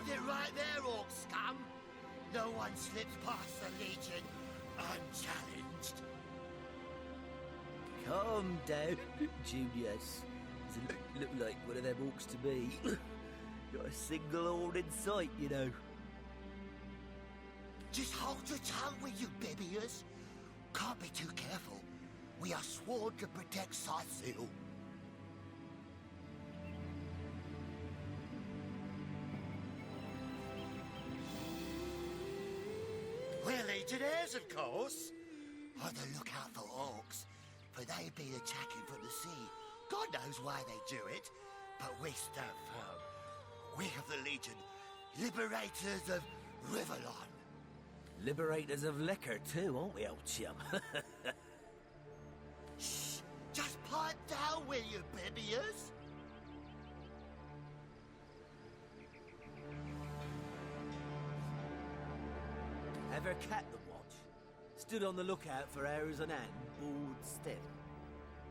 Hold it right there, orc scum! No one slips past the Legion unchallenged. Calm down, Junius. Doesn't look like one of them orcs to me. Got a single horn in sight, you know. Just hold your tongue, will you, Bibias? Can't be too careful. We are sworn to protect Scythiel. We're legionnaires, of course. On the lookout for orcs, for they've been attacking from the sea. God knows why they do it, but we stand firm. We of the Legion, liberators of Riverlon. Liberators of liquor too, aren't we, old chum? Shh! Just pipe down, will you, Bibias? Ever cat the watch? Stood on the lookout for hours on end, bored stiff.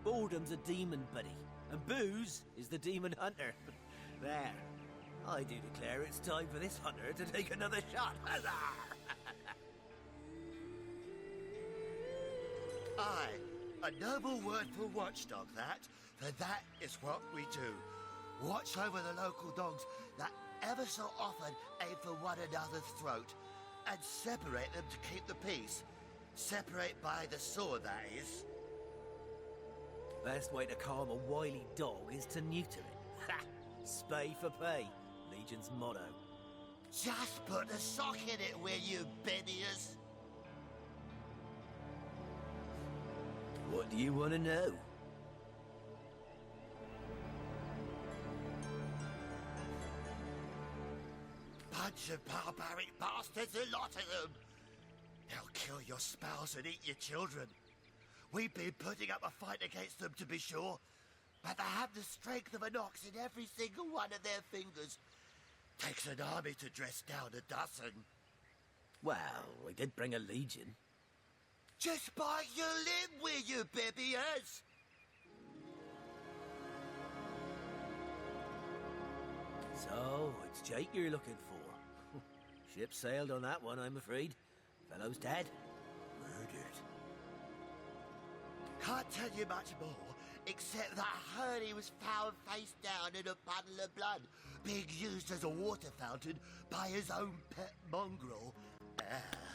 Boredom's a demon, buddy, and booze is the demon hunter. There. I do declare it's time for this hunter to take another shot. Huzzah! Aye, a noble word for watchdog, that. For that is what we do. Watch over the local dogs that ever so often aim for one another's throat, and separate them to keep the peace. Separate by the sword, that is. Best way to calm a wily dog is to neuter it. Ha! Spay for pay. Legion's motto. Just put a sock in it, will you, Bibias? What do you want to know? Bunch of barbaric bastards, a lot of them. They'll kill your spouse and eat your children. We've been putting up a fight against them, to be sure, but they have the strength of an ox in every single one of their fingers. Takes an army to dress down a dozen. Well, we did bring a legion. Just bite your lip, will you, Bibias? So, it's Jake you're looking for. Ship sailed on that one, I'm afraid. Fellow's dead. Murdered. Can't tell you much more, except that I heard he was found face down in a puddle of blood, being used as a water fountain by his own pet mongrel.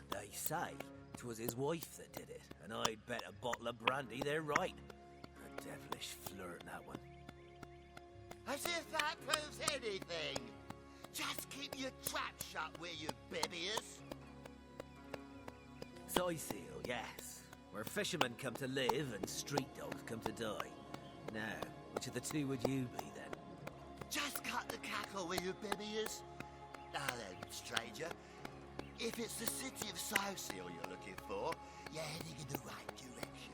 They say 'twas his wife that did it, and I'd bet a bottle of brandy they're right. A devilish flirt, that one. As if that proves anything. Just keep your trap shut, will you, Bibias? Scythiel, yes. Where fishermen come to live and street dogs come to die. Now, which of the two would you be, then? Just cut the cackle, will you, Bibias? Now then, stranger, if it's the city of Scythiel you're looking for, you're heading in the right direction.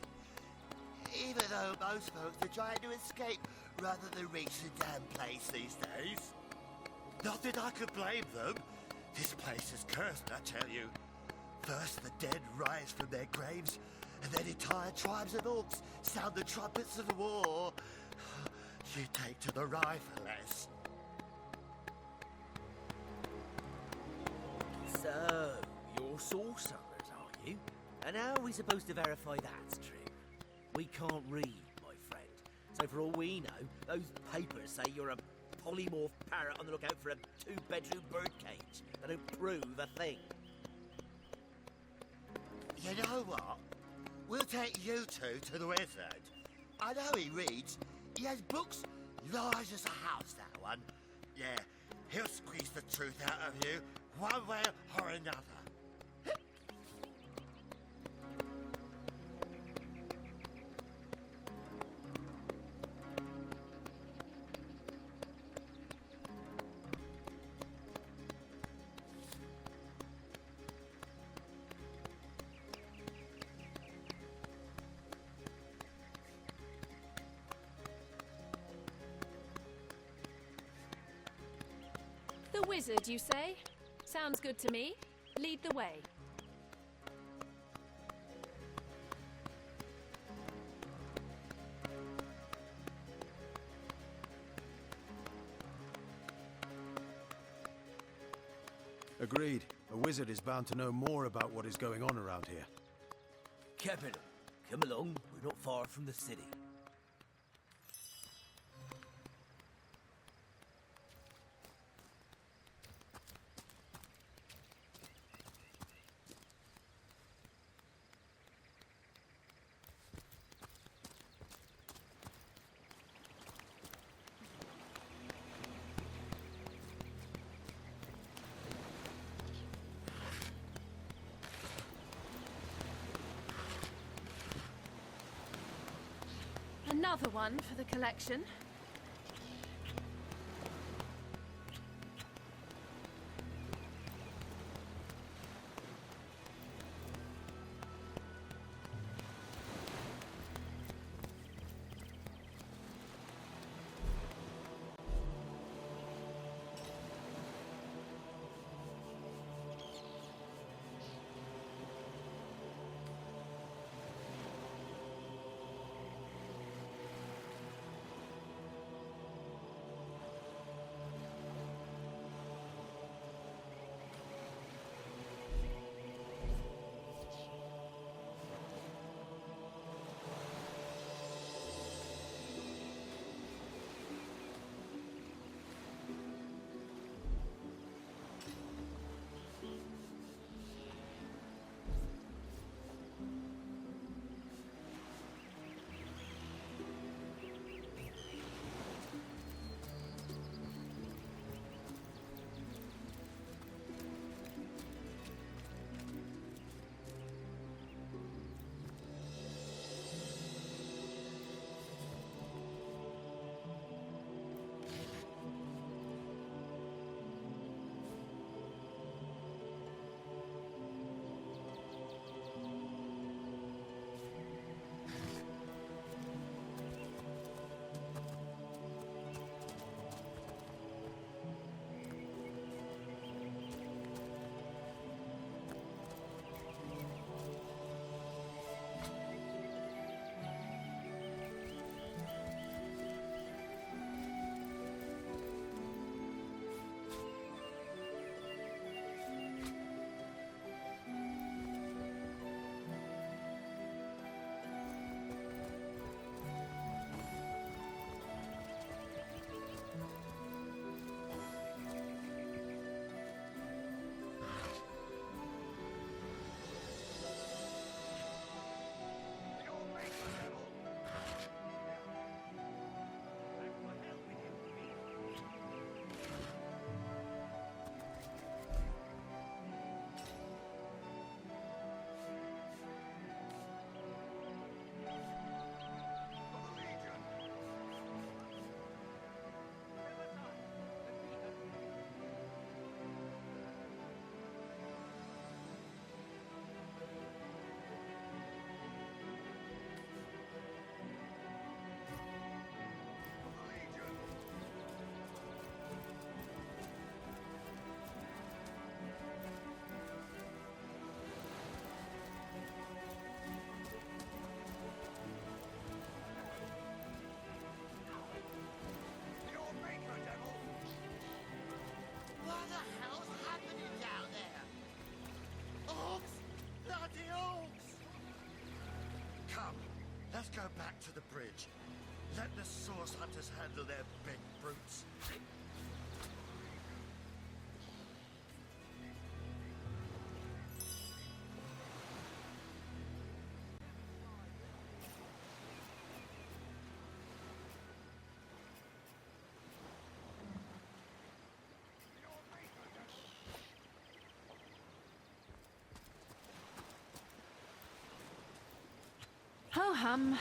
Even though most folks are trying to escape rather than reach the damn place these days. Not that I could blame them. This place is cursed, I tell you. First the dead rise from their graves, and then entire tribes of orcs sound the trumpets of war. You take to the rifleless. So, you're sorcerers, are you? And how are we supposed to verify that's true? We can't read, my friend. So for all we know, those papers say you're a polymorph parrot on the lookout for a two-bedroom birdcage. They don't prove a thing. You know what? We'll take you two to the wizard. I know he reads. He has books large as a house, that one. Yeah, he'll squeeze the truth out of you, one way or another. The wizard, you say? Sounds good to me. Lead the way. Agreed. A wizard is bound to know more about what is going on around here. Capital. Come along, we're not far from the city. Another one for the collection. Let's go back to the bridge. Let the source hunters handle their big brutes. Ho hum.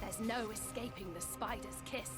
There's no escaping the spider's kiss.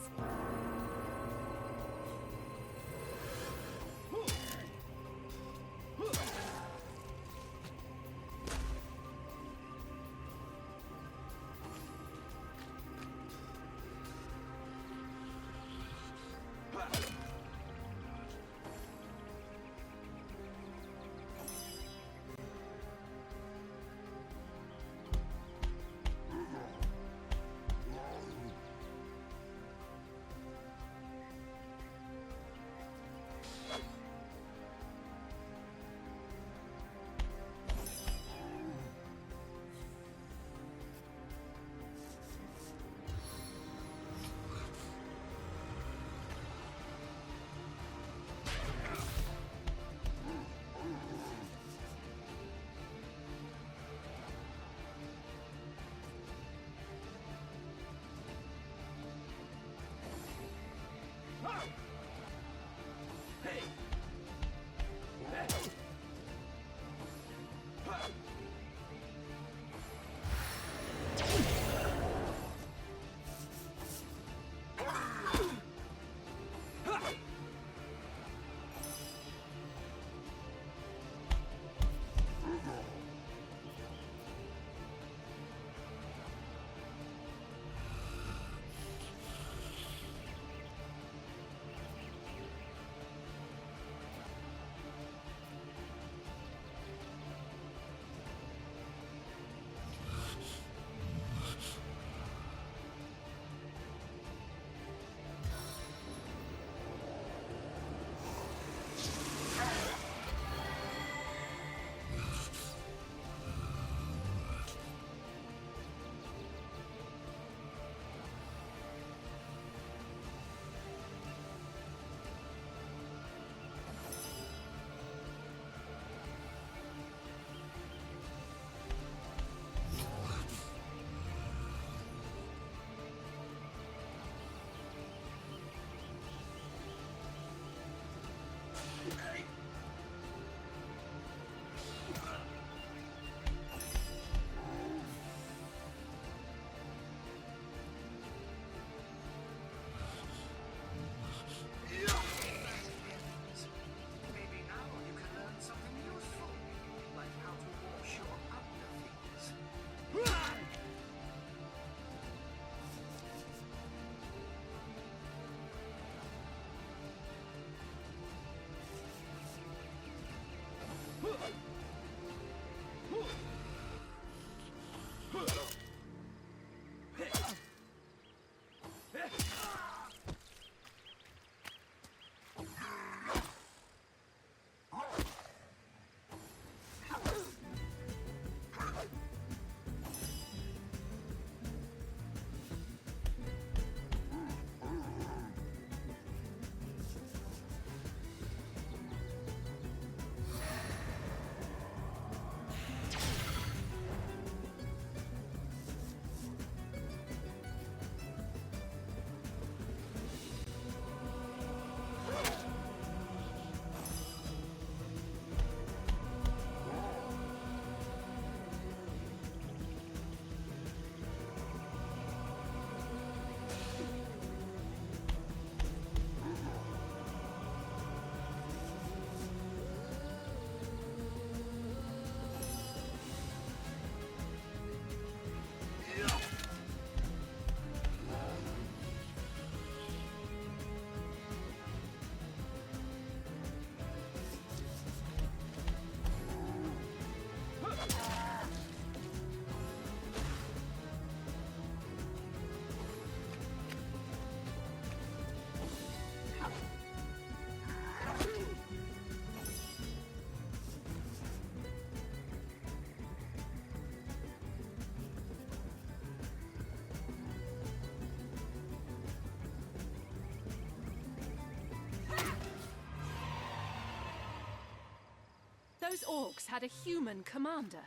Those orcs had a human commander.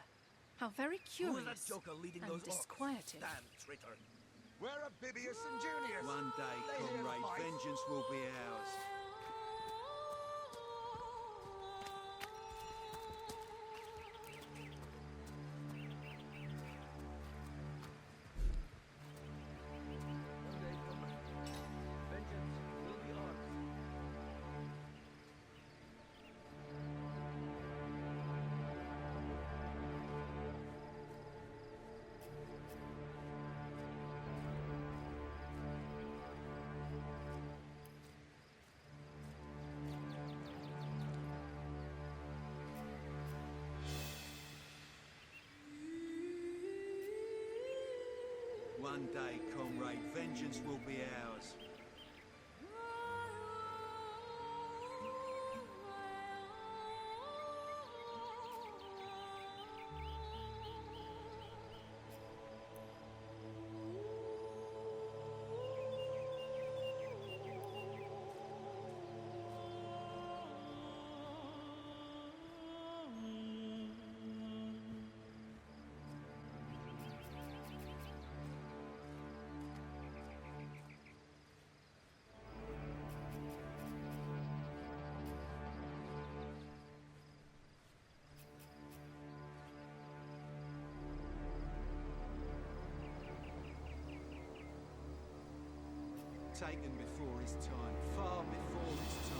How very curious. Who was that joker leading and those orcs? disquieting. Damn traitor. Where are Bibius and Junius? One day, They hear comrade, fight. vengeance will be ours. One day, comrade, vengeance will be ours. Taken before his time, far before his time.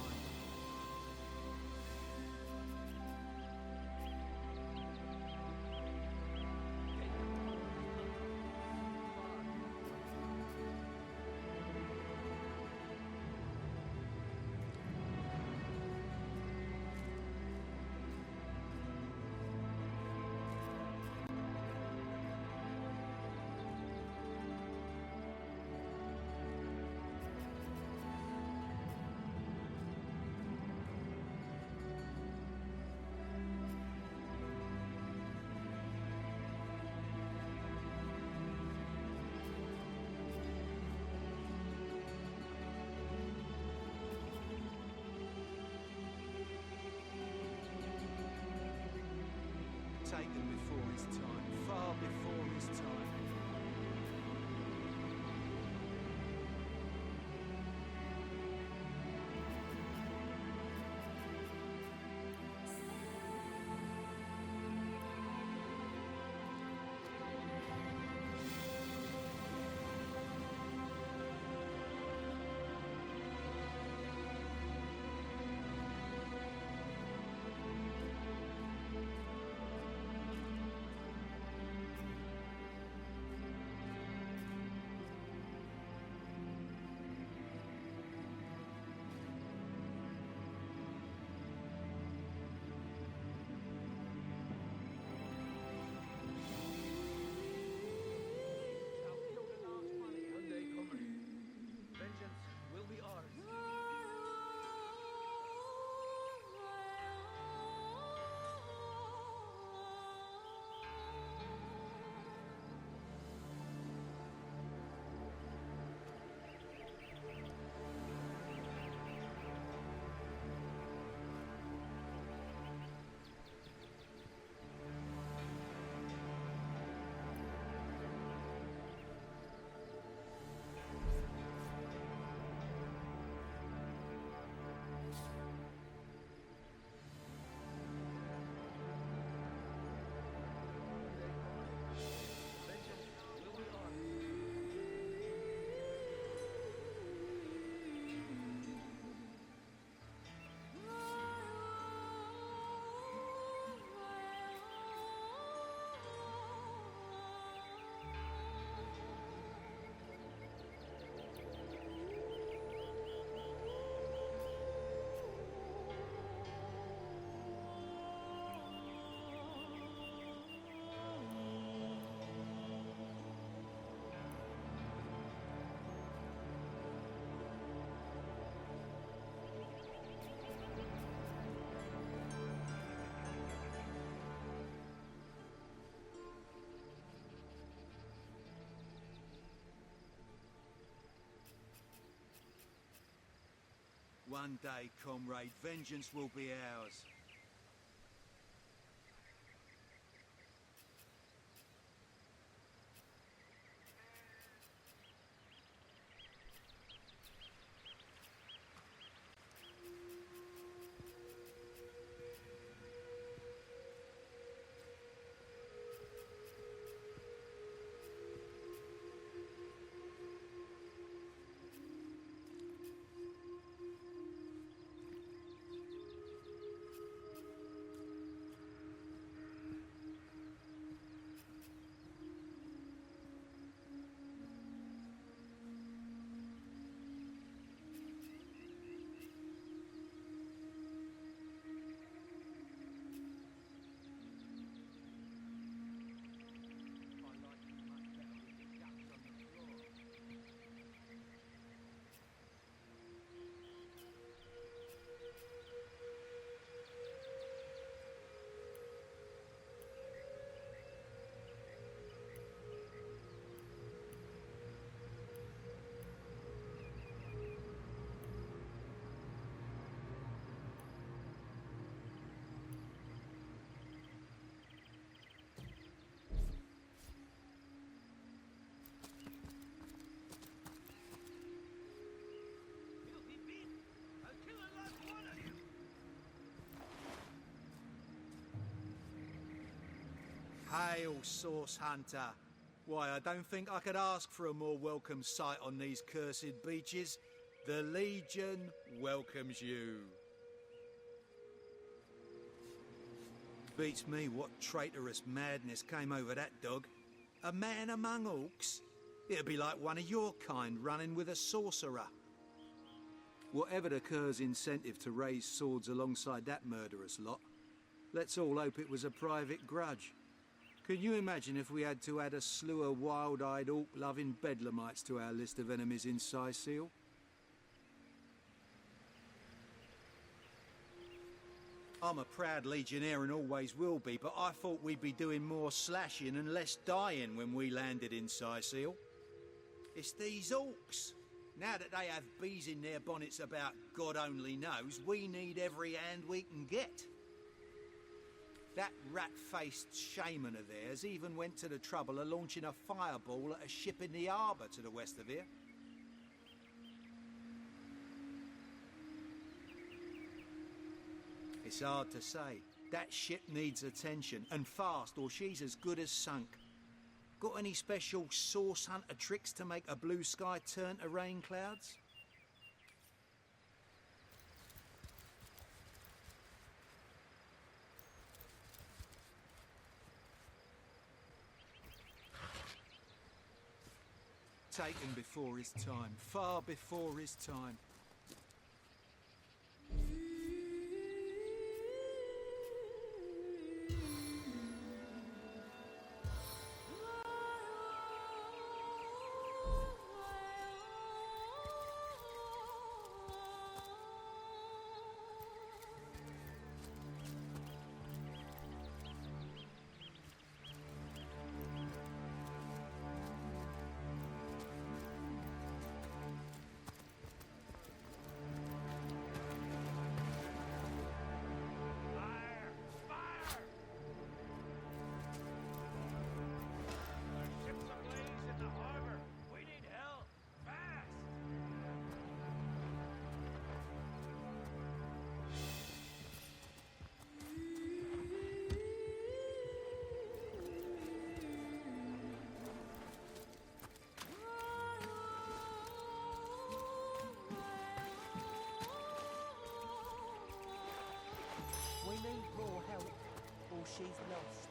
Taken before his time, far before his time. One day, comrade, vengeance will be ours. One day, comrade, vengeance will be ours. Hail, Source Hunter. Why, I don't think I could ask for a more welcome sight on these cursed beaches. The Legion welcomes you. Beats me what traitorous madness came over that dog. A man among orcs? It'd be like one of your kind running with a sorcerer. Whatever the Cur's incentive to raise swords alongside that murderous lot, let's all hope it was a private grudge. Can you imagine if we had to add a slew of wild-eyed orc-loving bedlamites to our list of enemies in Seal? I'm a proud legionnaire and always will be, but I thought we'd be doing more slashing and less dying when we landed in Seal. It's these orcs. Now that they have bees in their bonnets about God only knows, we need every hand we can get. That rat-faced shaman of theirs even went to the trouble of launching a fireball at a ship in the harbour to the west of here. It's hard to say. That ship needs attention, and fast, or she's as good as sunk. Got any special source hunter tricks to make a blue sky turn to rain clouds? Taken before his time, far before his time. We need more help, or she's lost.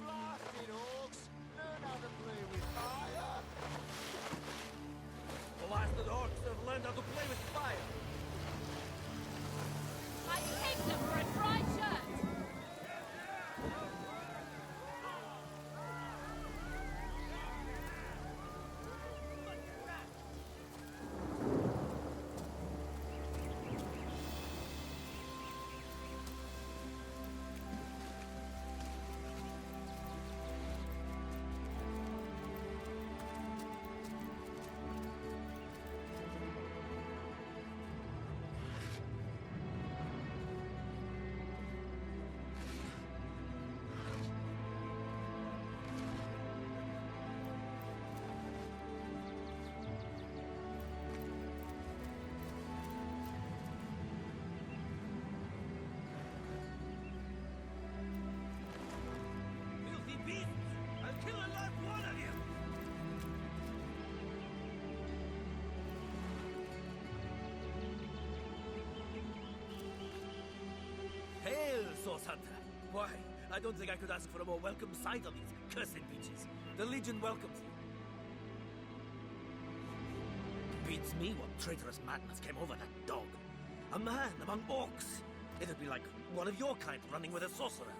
Blasted orcs! Learn how to play with fire! Blasted orcs have learned how to play with fire. I'd take them for a dry shirt! Filthy beasts! I'll kill a live one of you! Hail, Source Hunter! Why, I don't think I could ask for a more welcome sight on these cursed beaches. The Legion welcomes you. Beats me what traitorous madness came over that dog. A man among orcs. It'd be like one of your kind running with a sorcerer.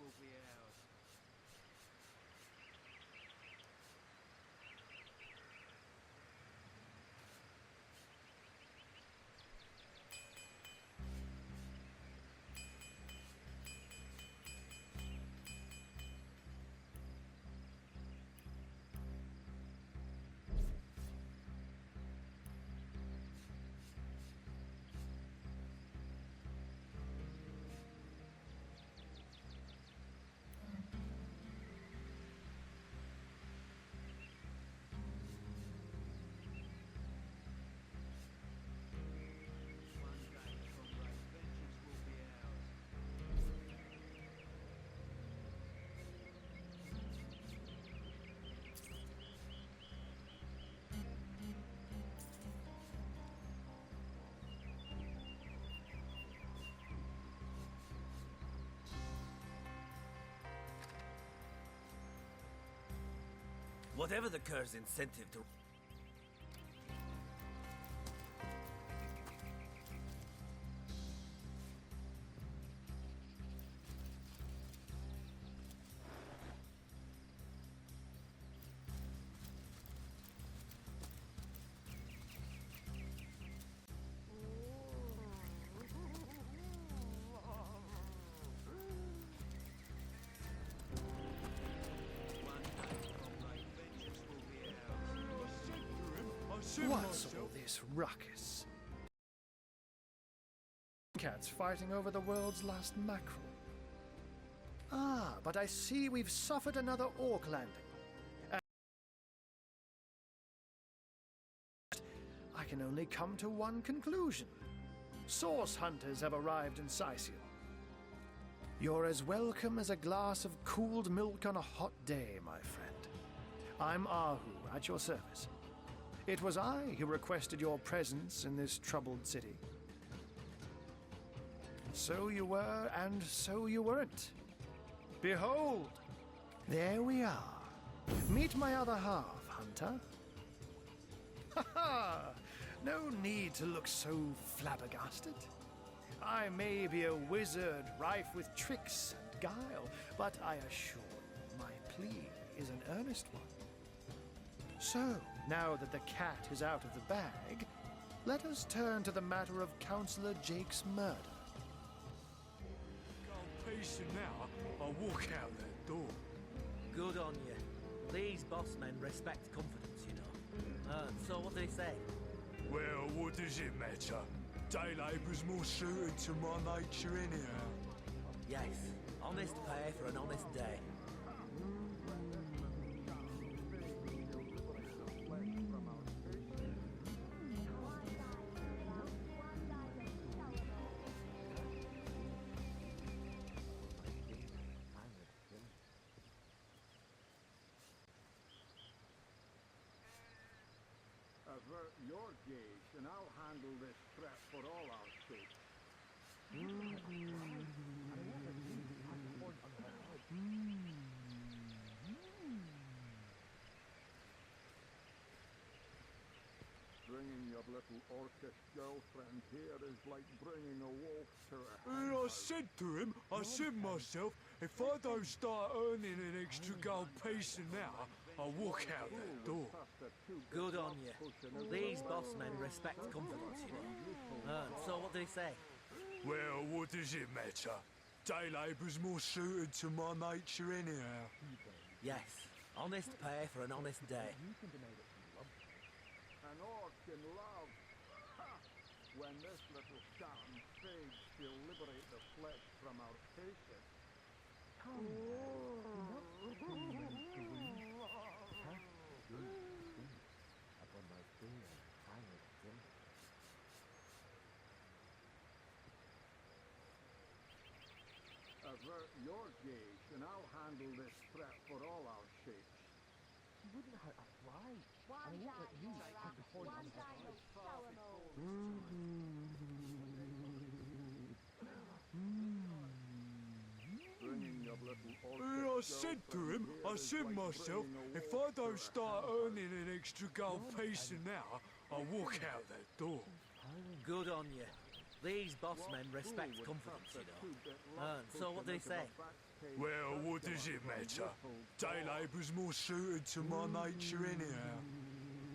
will be ours. Whatever the Kerr's incentive to... What's all this ruckus? Cats fighting over the world's last mackerel. Ah, but I see we've suffered another orc landing. And I can only come to one conclusion. Source hunters have arrived in Sicil. You're as welcome as a glass of cooled milk on a hot day, my friend. I'm Ahu, at your service. It was I who requested your presence in this troubled city. So you were, and so you weren't. Behold, there we are. Meet my other half, Hunter. Ha ha! No need to look so flabbergasted. I may be a wizard rife with tricks and guile, but I assure you my plea is an earnest one. So, now that the cat is out of the bag, let us turn to the matter of Councillor Jake's murder. Go pacing now, I'll walk out that door. Good on you. These boss men respect confidence, you know. So what did he say? Well, what does it matter? Day labour's more suited to my nature anyhow. Yes, honest pay for an honest day. Avert your gaze, and I'll handle this threat for all our sakes. Bringing your little orcish girlfriend here is like bringing a wolf to a And I said to him, I said myself, if I don't start earning an extra gold piece now, I'll walk out that door. Good on you. These boss men respect confidence, you know. So what did he say? Well, what does it matter? Day labour's more suited to my nature anyhow. Yes, honest pay for an honest day. An orc in love. Ha! When this little scum fades, she'll liberate the flesh from our faces. Avert your gaze, and I'll handle this threat for all our sakes. He wouldn't hurt a fly. And he won't let you have the horn on his head. Bringing your little And I said to him, I said myself, if I don't start earning an extra gold piece now, I'll walk out that door. Good on you. These boss men respect confidence, you know. So what did he say? paid Well, what does it matter? Day labour's more suited to my nature anyhow.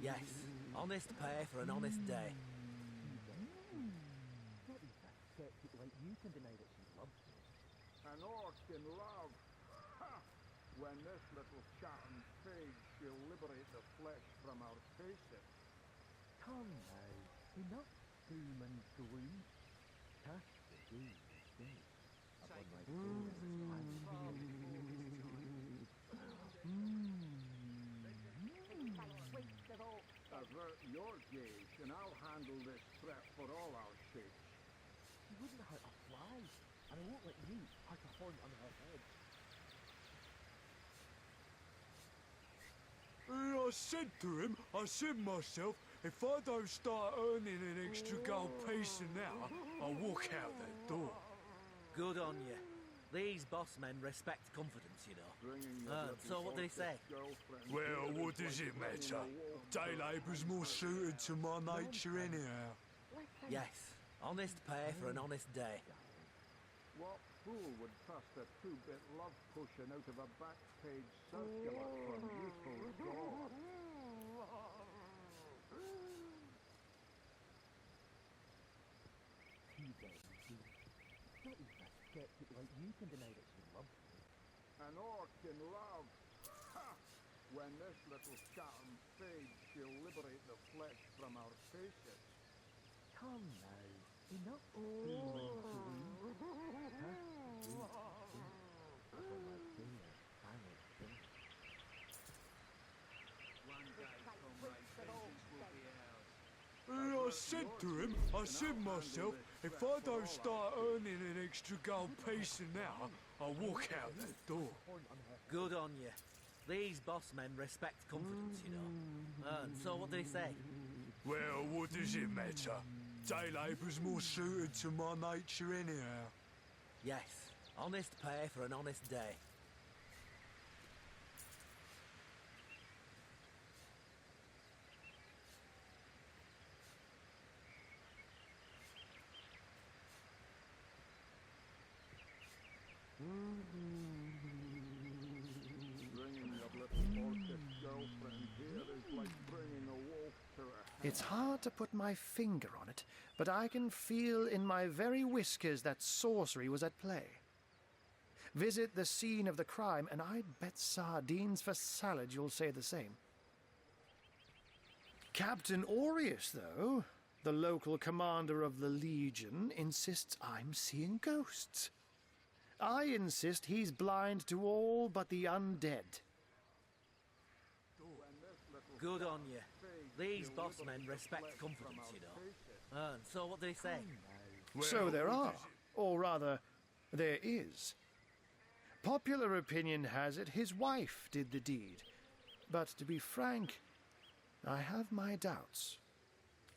Yes, honest pay for an honest day. Not even a skeptic like you can deny that she loves me. An orc in love. Ha! When this little chatting fades, she'll liberate the flesh from our faces. Come now, enough doom and gloom. Cast the day instead. Upon my Avert your gaze, and I'll handle this threat for all our sakes. She wouldn't hurt a fly, and I won't let you hurt a horn on her head. I said myself, if I don't start earning an extra gold piece an hour, I'll walk out that door. Good on you. These boss men respect confidence, you know. So what did he say? Well, what does it matter? Day labour's more suited to my nature anyhow. Yes, honest pay for an honest day. What fool would trust a two-bit love potion out of a back-page circular from youthful God? Not even a skeptic like you can deny that she loves me. An orc in love. Ha! When this little charm fades, she'll liberate the flesh from our faces. Come now, enough doom and gloom. Cast the day upon my fair silent thing. I said myself, if I don't start earning an extra gold piece an hour, I'll walk out that door. Good on you. These boss men respect confidence, you know. So what did he say? Well, what does it matter? Day labour's more suited to my nature anyhow. Yes, honest pay for an honest day. Bringing your little orcish girlfriend here is like bringing a wolf to a hen. It's hard to put my finger on it, but I can feel in my very whiskers that sorcery was at play. Visit the scene of the crime, and I'd bet sardines for salad you'll say the same. Captain Aureus, though, the local commander of the Legion, insists I'm seeing ghosts. I insist he's blind to all but the undead. Good on you. These boss men respect confidence, you know. So what did he say? So there are, or rather, there is. Popular opinion has it his wife did the deed. But to be frank, I have my doubts.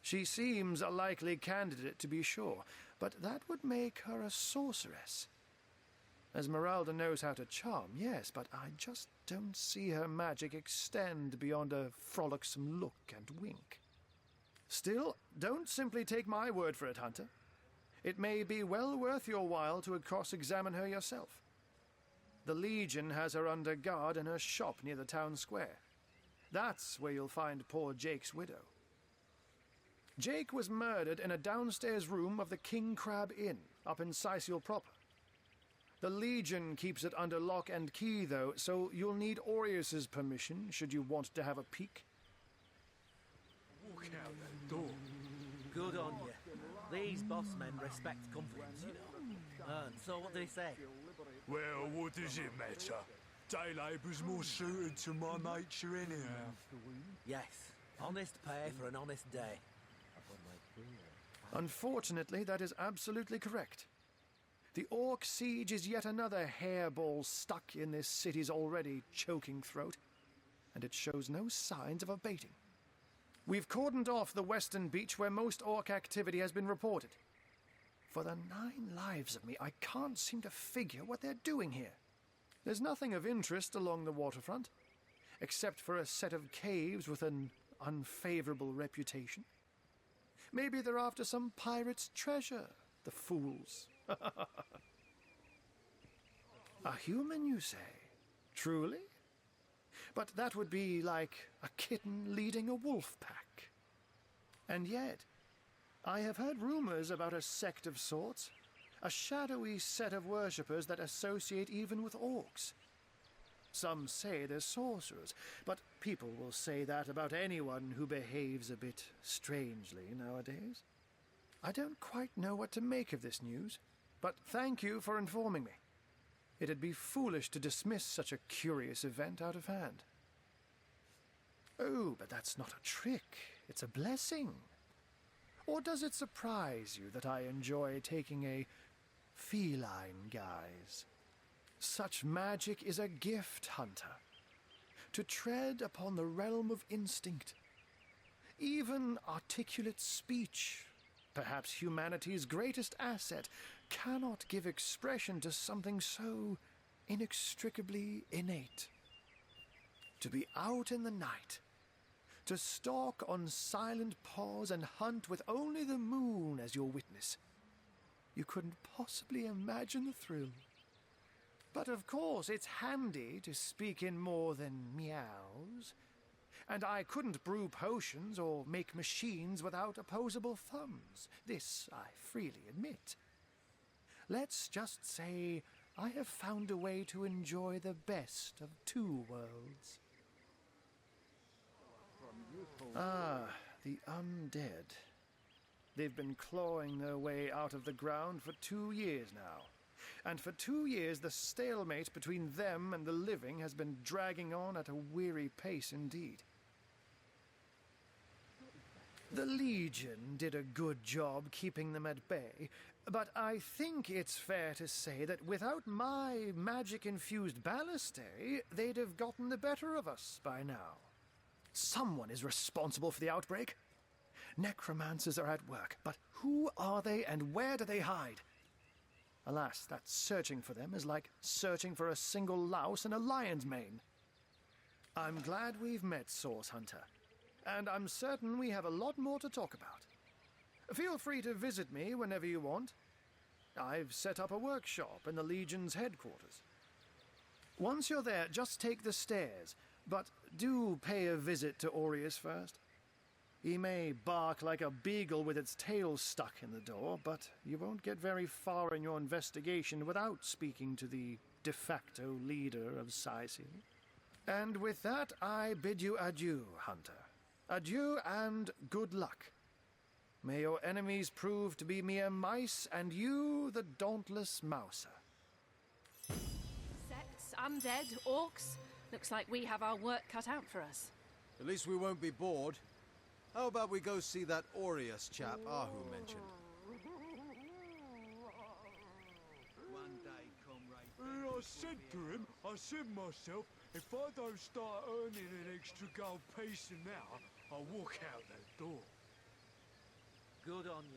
She seems a likely candidate, to be sure, but that would make her a sorceress. Esmeralda knows how to charm, yes, but I just don't see her magic extend beyond a frolicsome look and wink. Still, don't simply take my word for it, Hunter. It may be well worth your while to cross-examine her yourself. The Legion has her under guard in her shop near the town square. That's where you'll find poor Jake's widow. Jake was murdered in a downstairs room of the King Crab Inn, up in Sicil proper. The Legion keeps it under lock and key, though, so you'll need Aureus's permission should you want to have a peek. Walk out that door. Good on you. These boss men respect confidence, you know. So what did he say? Well, what does it matter? Day labour's more suited to my nature anyhow. Yes, honest pay for an honest day. Unfortunately, that is absolutely correct. The Orc siege is yet another hairball stuck in this city's already choking throat, and it shows no signs of abating. We've cordoned off the western beach where most Orc activity has been reported. For the 9 lives of me, I can't seem to figure what they're doing here. There's nothing of interest along the waterfront, except for a set of caves with an unfavorable reputation. Maybe they're after some pirate's treasure, the fools. A human, you say? Truly? But that would be like a kitten leading a wolf pack. And yet, I have heard rumors about a sect of sorts, a shadowy set of worshippers that associate even with orcs. Some say they're sorcerers, but people will say that about anyone who behaves a bit strangely nowadays. I don't quite know what to make of this news, but thank you for informing me. It'd be foolish to dismiss such a curious event out of hand. Oh, but that's not a trick. It's a blessing. Or does it surprise you that I enjoy taking a feline guise? Such magic is a gift, Hunter. To tread upon the realm of instinct. Even articulate speech, perhaps humanity's greatest asset, cannot give expression to something so inextricably innate. To be out in the night, to stalk on silent paws and hunt with only the moon as your witness. You couldn't possibly imagine the thrill. But of course, it's handy to speak in more than meows. And I couldn't brew potions or make machines without opposable thumbs. This I freely admit. Let's just say I have found a way to enjoy the best of two worlds. Ah, the undead. They've been clawing their way out of the ground for 2 years now. And for 2 years, the stalemate between them and the living has been dragging on at a weary pace indeed. The Legion did a good job keeping them at bay, but I think it's fair to say that without my magic-infused ballistae, they'd have gotten the better of us by now. Someone is responsible for the outbreak. Necromancers are at work, but who are they and where do they hide? Alas, that searching for them is like searching for a single louse in a lion's mane. I'm glad we've met, Source Hunter, and I'm certain we have a lot more to talk about. Feel free to visit me whenever you want. I've set up a workshop in the Legion's headquarters. Once you're there, just take the stairs, but do pay a visit to Aureus first. He may bark like a beagle with its tail stuck in the door, but you won't get very far in your investigation without speaking to the de facto leader of Sicily. And with that, I bid you adieu, Hunter. Adieu and good luck. May your enemies prove to be mere mice, and you the dauntless mouser. Sects, undead, orcs. Looks like we have our work cut out for us. At least we won't be bored. How about we go see that Aureus chap Ahu mentioned? One day, comrade. I said to him, I said myself, if I don't start earning an extra gold piece an hour, I'll walk out that door. Good on you.